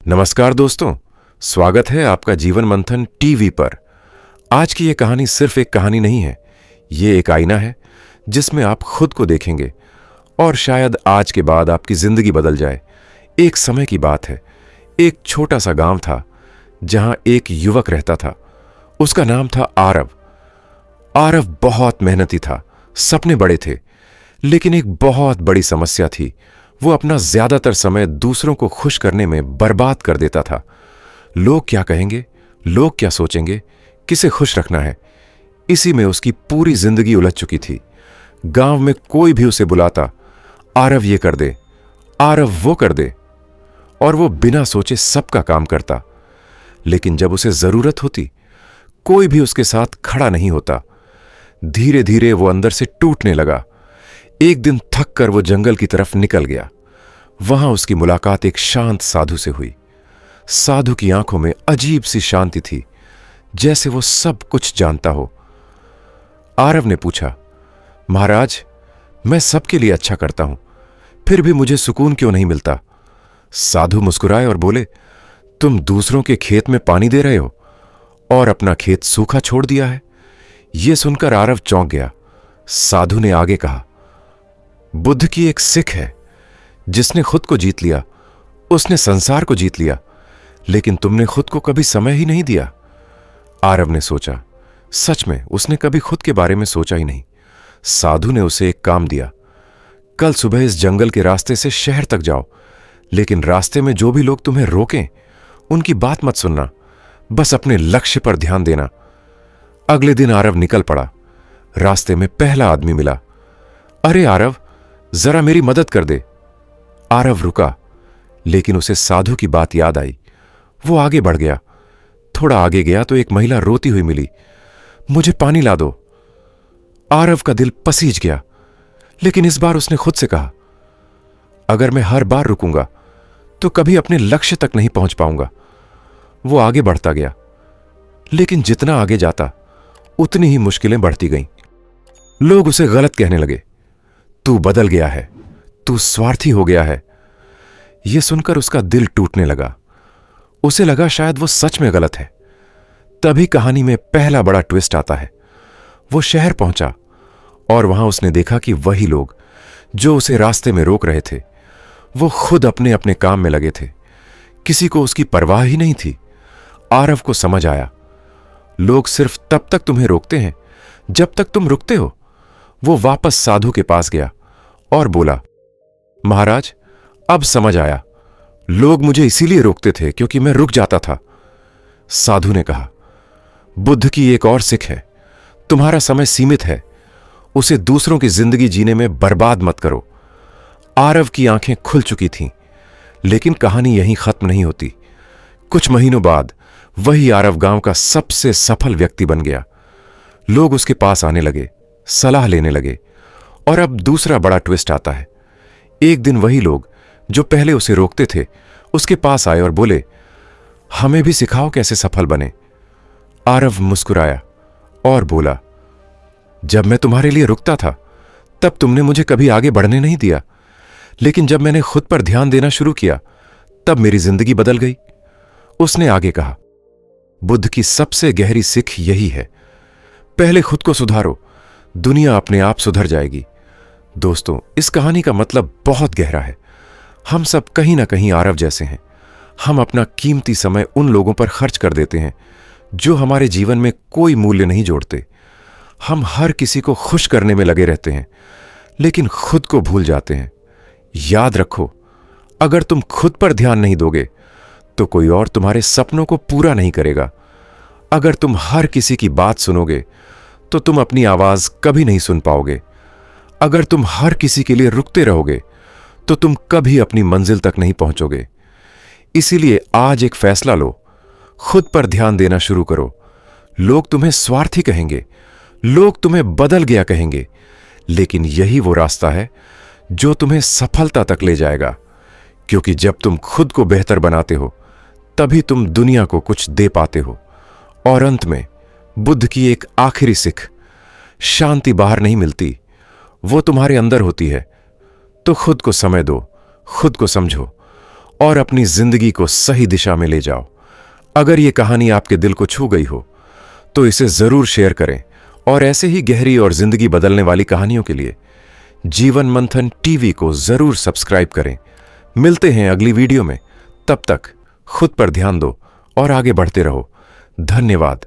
नमस्कार दोस्तों, स्वागत है आपका जीवन मंथन टीवी पर। आज की ये कहानी सिर्फ एक कहानी नहीं है, ये एक आईना है जिसमें आप खुद को देखेंगे और शायद आज के बाद आपकी जिंदगी बदल जाए। एक समय की बात है, एक छोटा सा गांव था जहां एक युवक रहता था। उसका नाम था आरव। आरव बहुत मेहनती था, सपने बड़े थे, लेकिन एक बहुत बड़ी समस्या थी। वो अपना ज्यादातर समय दूसरों को खुश करने में बर्बाद कर देता था। लोग क्या कहेंगे, लोग क्या सोचेंगे, किसे खुश रखना है, इसी में उसकी पूरी जिंदगी उलझ चुकी थी। गांव में कोई भी उसे बुलाता, आरव ये कर दे, आरव वो कर दे, और वो बिना सोचे सबका काम करता। लेकिन जब उसे जरूरत होती, कोई भी उसके साथ खड़ा नहीं होता। धीरे धीरे वो अंदर से टूटने लगा। एक दिन थक कर वो जंगल की तरफ निकल गया। वहां उसकी मुलाकात एक शांत साधु से हुई। साधु की आंखों में अजीब सी शांति थी, जैसे वो सब कुछ जानता हो। आरव ने पूछा, महाराज, मैं सबके लिए अच्छा करता हूं, फिर भी मुझे सुकून क्यों नहीं मिलता? साधु मुस्कुराए और बोले, तुम दूसरों के खेत में पानी दे रहे हो और अपना खेत सूखा छोड़ दिया है। यह सुनकर आरव चौंक गया। साधु ने आगे कहा, बुद्ध की एक सिख है, जिसने खुद को जीत लिया, उसने संसार को जीत लिया, लेकिन तुमने खुद को कभी समय ही नहीं दिया। आरव ने सोचा, सच में उसने कभी खुद के बारे में सोचा ही नहीं। साधु ने उसे एक काम दिया, कल सुबह इस जंगल के रास्ते से शहर तक जाओ, लेकिन रास्ते में जो भी लोग तुम्हें रोकें, उनकी बात मत सुनना, बस अपने लक्ष्य पर ध्यान देना। अगले दिन आरव निकल पड़ा। रास्ते में पहला आदमी मिला। अरे आरव, जरा मेरी मदद कर दे। आरव रुका, लेकिन उसे साधु की बात याद आई। वो आगे बढ़ गया। थोड़ा आगे गया तो एक महिला रोती हुई मिली। मुझे पानी ला दो। आरव का दिल पसीज गया, लेकिन इस बार उसने खुद से कहा, अगर मैं हर बार रुकूंगा तो कभी अपने लक्ष्य तक नहीं पहुंच पाऊंगा। वो आगे बढ़ता गया, लेकिन जितना आगे जाता उतनी ही मुश्किलें बढ़ती गईं। लोग उसे गलत कहने लगे, तू बदल गया है, तू स्वार्थी हो गया है। यह सुनकर उसका दिल टूटने लगा। उसे लगा शायद वो सच में गलत है। तभी कहानी में पहला बड़ा ट्विस्ट आता है। वो शहर पहुंचा और वहां उसने देखा कि वही लोग जो उसे रास्ते में रोक रहे थे, वो खुद अपने अपने काम में लगे थे। किसी को उसकी परवाह ही नहीं थी। आरव को समझ आया, लोग सिर्फ तब तक तुम्हें रोकते हैं जब तक तुम रुकते हो। वो वापस साधु के पास गया और बोला, महाराज, अब समझ आया, लोग मुझे इसीलिए रोकते थे क्योंकि मैं रुक जाता था। साधु ने कहा, बुद्ध की एक और सिख है, तुम्हारा समय सीमित है, उसे दूसरों की जिंदगी जीने में बर्बाद मत करो। आरव की आंखें खुल चुकी थीं, लेकिन कहानी यहीं खत्म नहीं होती। कुछ महीनों बाद वही आरव गांव का सबसे सफल व्यक्ति बन गया। लोग उसके पास आने लगे, सलाह लेने लगे। और अब दूसरा बड़ा ट्विस्ट आता है। एक दिन वही लोग जो पहले उसे रोकते थे, उसके पास आए और बोले, हमें भी सिखाओ कैसे सफल बने। आरव मुस्कुराया और बोला, जब मैं तुम्हारे लिए रुकता था तब तुमने मुझे कभी आगे बढ़ने नहीं दिया, लेकिन जब मैंने खुद पर ध्यान देना शुरू किया तब मेरी जिंदगी बदल गई। उसने आगे कहा, बुद्ध की सबसे गहरी सीख यही है, पहले खुद को सुधारो, दुनिया अपने आप सुधर जाएगी। दोस्तों, इस कहानी का मतलब बहुत गहरा है। हम सब कहीं ना कहीं आरव जैसे हैं। हम अपना कीमती समय उन लोगों पर खर्च कर देते हैं जो हमारे जीवन में कोई मूल्य नहीं जोड़ते। हम हर किसी को खुश करने में लगे रहते हैं, लेकिन खुद को भूल जाते हैं। याद रखो, अगर तुम खुद पर ध्यान नहीं दोगे तो कोई और तुम्हारे सपनों को पूरा नहीं करेगा। अगर तुम हर किसी की बात सुनोगे तो तुम अपनी आवाज कभी नहीं सुन पाओगे। अगर तुम हर किसी के लिए रुकते रहोगे तो तुम कभी अपनी मंजिल तक नहीं पहुंचोगे। इसीलिए आज एक फैसला लो, खुद पर ध्यान देना शुरू करो। लोग तुम्हें स्वार्थी कहेंगे, लोग तुम्हें बदल गया कहेंगे, लेकिन यही वो रास्ता है जो तुम्हें सफलता तक ले जाएगा। क्योंकि जब तुम खुद को बेहतर बनाते हो, तभी तुम दुनिया को कुछ दे पाते हो। और अंत में बुद्ध की एक आखिरी सीख, शांति बाहर नहीं मिलती, वो तुम्हारे अंदर होती है। तो खुद को समय दो, खुद को समझो और अपनी जिंदगी को सही दिशा में ले जाओ। अगर ये कहानी आपके दिल को छू गई हो तो इसे जरूर शेयर करें और ऐसे ही गहरी और जिंदगी बदलने वाली कहानियों के लिए जीवन मंथन टीवी को जरूर सब्सक्राइब करें। मिलते हैं अगली वीडियो में। तब तक खुद पर ध्यान दो और आगे बढ़ते रहो। धन्यवाद।